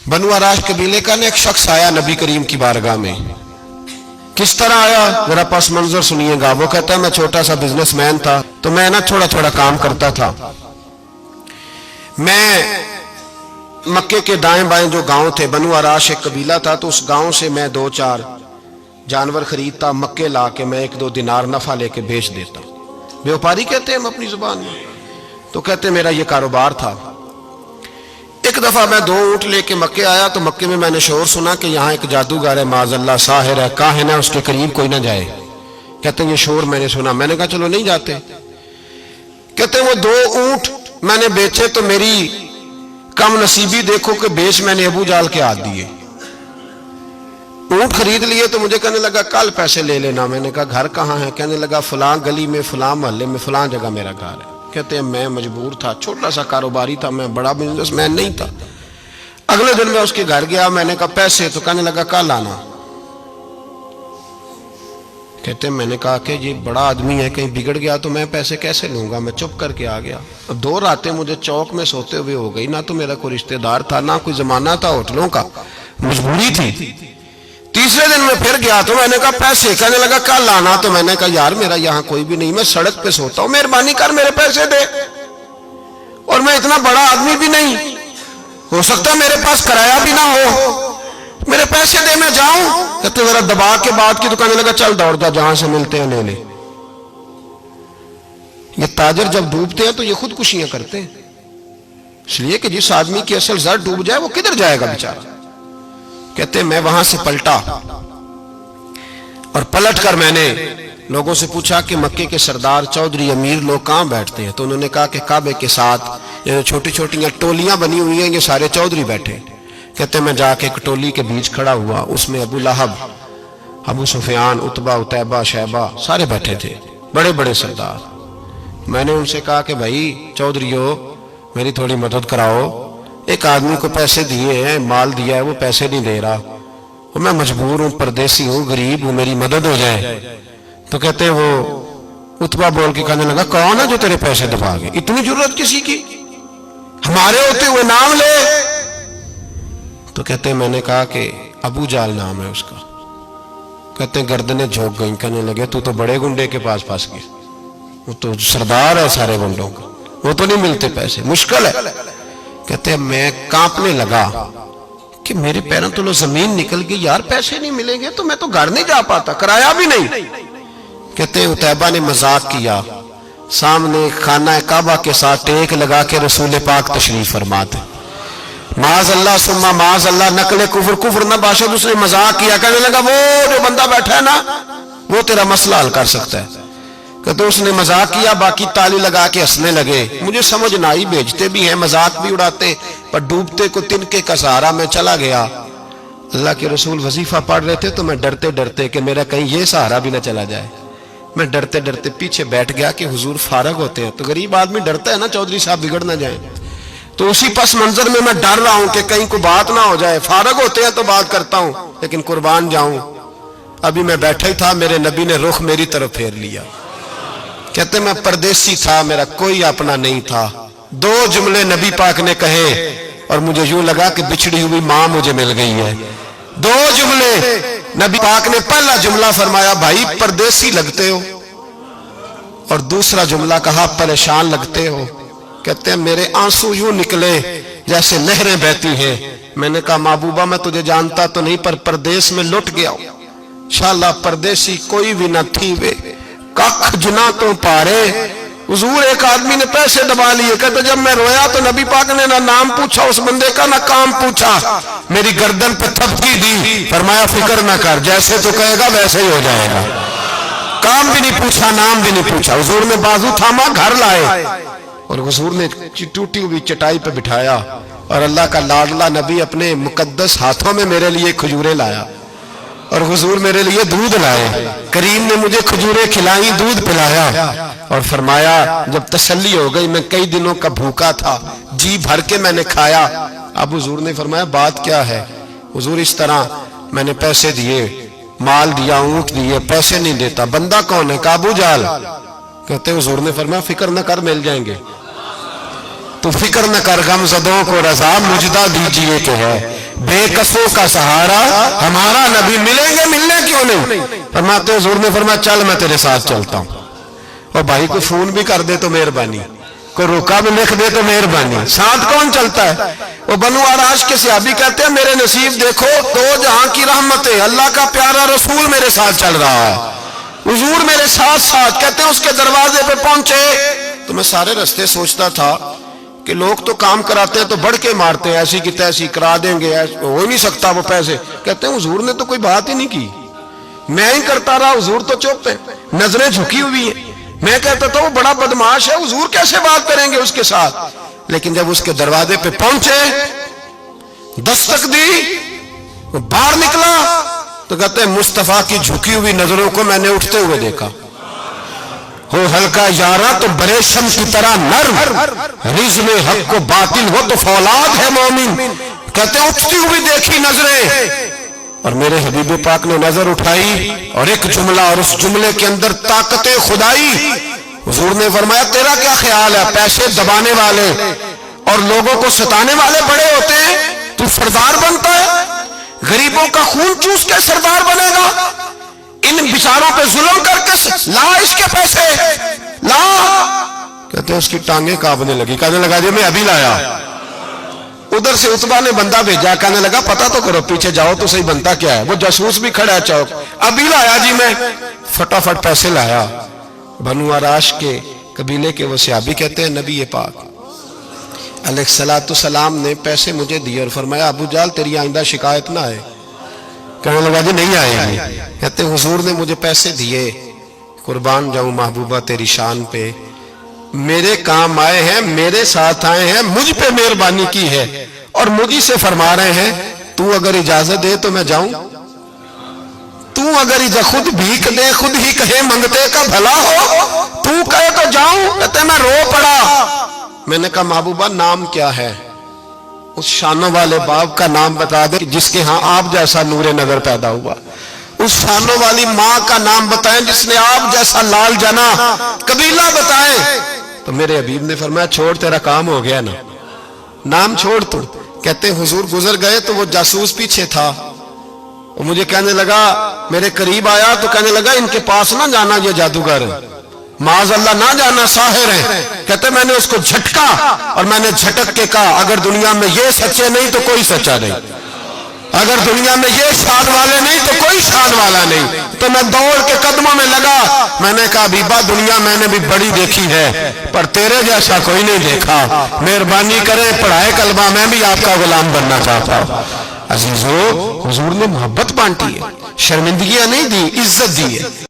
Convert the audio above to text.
बनु आराश कबीले का एक शख्स आया नबी करीम की बारगाह में। किस तरह आया जरा पस मंजर सुनिएगा। वो कहता है मैं छोटा सा बिजनेसमैन था, तो मैं ना थोड़ा थोड़ा काम करता था। मैं मक्के के दाएं बाएं जो गांव थे, बनु आराश एक कबीला था, तो उस गांव से मैं 2-4 जानवर खरीदता, मक्के ला के मैं 1-2 दिनार नफा लेके बेच देता। व्यापारी कहते हैं हम अपनी जुबान में, तो कहते मेरा ये कारोबार था। एक दफा मैं 2 ऊंट लेके मक्के आया, तो मक्के में मैंने शोर सुना कि यहाँ एक जादूगर है, माज़अल्लाह साहिर है, काहिन है, उसके करीब कोई ना जाए। कहते हैं ये शोर मैंने सुना। मैंने कहा चलो नहीं जाते। कहते हैं वो 2 ऊंट मैंने बेचे तो मेरी कम नसीबी देखो कि बेच मैंने अबू जाल के हाथ दिए। ऊंट खरीद लिए तो मुझे कहने लगा कल पैसे ले लेना। मैंने कहा घर कहाँ है? कहने लगा फलां गली में, फलां मोहल्ले में, फलां जगह मेरा घर है। कहते हैं मैं मजबूर था, छोटा सा कारोबारी था, मैं बड़ा बिजनेसमैन नहीं था। अगले दिन मैं उसके घर गया, मैंने कहा पैसे, तो कहने लगा कल आना। कहते हैं मैंने कहा कि ये बड़ा आदमी है, कहीं बिगड़ गया तो मैं पैसे कैसे लूंगा। मैं चुप करके आ गया। अब 2 रातें मुझे चौक में सोते हुए हो गई। ना तो मेरा कोई रिश्तेदार था, ना कोई जमाना था होटलों का, मजबूरी थी। तीसरे दिन मैं फिर गया तो मैंने कहा पैसे, कहने लगा कल आना। तो मैंने कहा यार मेरा यहाँ कोई भी नहीं, मैं सड़क पे सोता हूँ, मेहरबानी कर मेरे पैसे दे। और मैं इतना बड़ा आदमी भी नहीं, हो सकता मेरे पास किराया भी ना हो, मेरे पैसे दे मैं जाऊं। कहते जरा दबा के बात की। तो कहने लगा चल दौड़ जा, जहां से मिलते हैं ले ले। ये ताजर जब डूबते हैं तो ये खुदकुशियां करते हैं, इसलिए कि जिस आदमी की असल जर डूब जाए वो किधर जाएगा बेचारा। कहते मैं वहां से पलटा और पलट कर मैंने लोगों से पूछा कि मक्के के सरदार, चौधरी, अमीर लोग कहां बैठते हैं। तो उन्होंने कहा कि काबे के साथ ये छोटी छोटी टोलियां बनी हुई हैं, ये सारे चौधरी बैठे। कहते मैं जाके एक टोली के बीच खड़ा हुआ, उसमें अबू लहब, अबू सुफियान, उतबा, उतैबा, शैबा सारे बैठे थे, बड़े बड़े सरदार। मैंने उनसे कहा कि भाई चौधरियों मेरी थोड़ी मदद कराओ, एक आदमी को पैसे दिए हैं, माल दिया है, वो पैसे नहीं दे रहा, और मैं मजबूर हूं, परदेसी हूं, गरीब हूं, मेरी मदद हो जाए। तो कहते हैं वो उतबा बोल के कहने लगा कौन है जो तेरे पैसे दबागे, इतनी जरूरत किसी की, हमारे होते हुए नाम ले। तो कहते हैं मैंने कहा कि अबू जाल नाम है उसका। कहते हैं गर्दनें झोंक गई। कहने लगे तू तो बड़े गुंडे के पास फंस गया, वो तो सरदार है सारे गुंडों का, वो तो नहीं मिलते पैसे, मुश्किल है। कहते हैं मैं कांपने लगा कि मेरे पैरों तो जमीन निकल गई, यार पैसे नहीं मिलेंगे तो मैं तो घर नहीं जा पाता, किराया भी नहीं। कहते हैं उतैबा ने मजाक किया, सामने खाना काबा के साथ टेक लगा के रसूल पाक तशरीफ फरमाते, माज अल्लाह सुम्मा माज अल्लाह, नकले कुफर, कुफर न बाशद। उसने मजाक किया, कहने लगा वो जो बंदा बैठा है ना वो तेरा मसला हल कर सकता है। कहते उसने मजाक किया, बाकी ताली लगा के हंसने लगे। मुझे समझ ना आई, भेजते भी हैं, मजाक भी उड़ाते, पर डूबते को तिनके का सहारा मैं चला गया। अल्लाह के रसूल वजीफा पढ़ रहे थे तो मैं डरते डरते कि मेरा कहीं ये सहारा भी ना चला जाए, मैं डरते डरते पीछे बैठ गया कि हुजूर फारग होते हैं। तो गरीब आदमी डरता है ना चौधरी साहब बिगड़ ना जाए, तो उसी पस मंजर में मैं डर रहा हूं कि कहीं कोई बात ना हो जाए। फारग होते हैं तो बात करता हूं, लेकिन कुर्बान जाऊं। अभी मैं बैठा ही था, मेरे नबी ने रुख मेरी तरफ फेर लिया। कहते मैं परदेसी था, मेरा कोई अपना नहीं था। 2 जुमले नबी पाक ने कहे और मुझे यूं लगा कि बिछड़ी हुई मां मुझे मिल गई है। 2 जुमले नबी पाक ने, पहला जुमला फरमाया भाई परदेसी लगते हो, और दूसरा जुमला कहा परेशान लगते हो। कहते हैं मेरे आंसू यूं निकले जैसे नहरें बहती हैं। मैंने कहा महबूबा मैं तुझे जानता तो नहीं, पर परदेश में लुट गया हूं। शाला परदेसी कोई भी न थी वे, कख जुना तो पारे। हुजूर एक आदमी ने पैसे दबा लिए। कहते जब मैं रोया तो नबी पाक ने ना नाम पूछा उस बंदे का, ना काम पूछा, मेरी गर्दन पे थपकी दी, फरमाया फिक्र ना कर, जैसे तो कहेगा वैसे ही हो जाएगा। काम भी नहीं पूछा, नाम भी नहीं पूछा। हुजूर ने बाजू थामा, घर लाए, और हुजूर ने टूटी हुई चटाई पे बिठाया, और अल्लाह का लाडला नबी अपने मुकद्दस हाथों में मेरे लिए खजूरें लाया, और हुजूर मेरे लिए दूध लाए। करीम ने मुझे खजूरें खिलाई, दूध पिलाया, और फरमाया जब तसल्ली हो गई, मैं कई दिनों का भूखा था, जी भर के मैंने खाया। अब हुजूर ने फरमाया बात क्या है। हुजूर इस तरह मैंने पैसे दिए, माल दिया, ऊंट दिए, पैसे नहीं देता। बंदा कौन है? काबू जाल। कहते हुजूर ने फरमाया फिक्र न कर, मिल जाएंगे। तो फिक्र न कर, गमज़दों को रज़ा मुजदा दीजिए कि है, بے کسوں کا سہارا ہمارا نبی، ملیں گے ملنے کیوں نہیں؟ فرماتے حضور نے فرمایا چل میں تیرے ساتھ چلتا ہوں، اور بھائی کو فون بھی کر دے تو مہربانی، کوئی روکا بھی لکھ دے تو مہربانی، ساتھ کون چلتا ہے؟ وہ بنو عراش کے صحابی کہتے ہیں میرے نصیب دیکھو، دو جہاں کی رحمتیں، اللہ کا پیارا رسول میرے ساتھ چل رہا ہے، حضور میرے ساتھ ساتھ۔ کہتے ہیں اس کے دروازے پہ پہنچے تو میں سارے رستے سوچتا تھا کہ لوگ تو کام کراتے ہیں تو بڑھ کے مارتے ہیں، ایسی کی تیسی کرا دیں گے، ہو ہی نہیں سکتا وہ پیسے۔ کہتے ہیں حضور نے تو کوئی بات ہی نہیں کی، میں ہی کرتا رہا، حضور تو چپ ہے، نظریں جھکی ہوئی ہیں۔ میں کہتا تھا وہ بڑا بدماش ہے، حضور کیسے بات کریں گے اس کے ساتھ؟ لیکن جب اس کے دروازے پہ پہنچے، دستک دی، وہ باہر نکلا تو کہتے ہیں مصطفیٰ کی جھکی ہوئی نظروں کو میں نے اٹھتے ہوئے دیکھا۔ ہو ہلکا یارا تو بریشم کی طرح نرم، رزم حق کو باطل ہو تو فولاد ہے مومن۔ کہتے ہیں اٹھتی ہوئی دیکھی نظریں، اور میرے حبیب پاک نے نظر اٹھائی اور ایک جملہ، اور اس جملے کے اندر طاقت خدائی۔ حضور نے فرمایا تیرا کیا خیال ہے؟ پیسے دبانے والے اور لوگوں کو ستانے والے بڑے ہوتے ہیں، تو سردار بنتا ہے؟ غریبوں کا خون چوس کے سردار بنے گا؟ ان بیچاروں پہ ظلم کر کے لا اس کے پیسے لا۔ کہتے ہیں اس کی ٹانگیں کانپنے لگی، کہنے لگا جی میں ابھی لایا۔ ادھر سے عتبہ نے بندہ بھیجا، کہنے لگا پتہ تو کرو، پیچھے جاؤ تو صحیح بنتا کیا ہے۔ وہ جاسوس بھی کھڑا ہے چوک، ابھی لایا جی میں، فٹافٹ پیسے لایا۔ بنو عراش کے قبیلے کے وہ صحابی کہتے ہیں نبی پاک علیہ السلام نے پیسے مجھے دیے اور فرمایا ابو جال تیری آئندہ شکایت نہ آئے۔ کہنے لگا جی نہیں آئے گی۔ کہتے ہیں حضور نے مجھے پیسے دیے، قربان جاؤں محبوبہ تیری شان پہ، میرے کام آئے ہیں، میرے ساتھ آئے ہیں، مجھ پہ مہربانی کی ہے، اور مجھے سے فرما رہے ہیں تو اگر اجازت دے تو میں جاؤں، تو اگر خود بھیک دے، خود ہی کہے منگتے کا بھلا ہو، تو کہے تو جاؤں۔ کہتے میں رو پڑا۔ میں نے کہا محبوبہ نام کیا ہے؟ اس شانوں والے باپ کا نام بتا دے جس کے ہاں آپ جیسا نور نظر پیدا ہوا، اس شانوں والی ماں کا نام بتائیں جس نے آپ جیسا لال جنا، قبیلہ بتائیں۔ تو میرے حبیب نے فرمایا چھوڑ تیرا کام ہو گیا نا، نام چھوڑ تو۔ کہتے ہیں حضور گزر گئے تو وہ جاسوس پیچھے تھا، وہ مجھے کہنے لگا، میرے قریب آیا تو کہنے لگا ان کے پاس نہ جانا، یہ جادوگر معاذ اللہ نہ جانا، ساحر ہیں۔ کہتے میں نے اس کو جھٹکا اور میں نے جھٹک کے کہا اگر دنیا میں یہ سچے نہیں تو کوئی سچا نہیں، اگر دنیا میں یہ شان والے نہیں تو کوئی شان والا نہیں۔ تو میں دوڑ کے قدموں میں لگا، میں نے کہا بیبا دنیا میں نے بھی بڑی دیکھی ہے پر تیرے جیسا کوئی نہیں دیکھا، مہربانی کرے پڑھائے کلمہ، میں بھی آپ کا غلام بننا چاہتا ہوں۔ عزیزو حضور نے محبت بانٹی ہے، شرمندگیاں نہیں دی، عزت دی ہے۔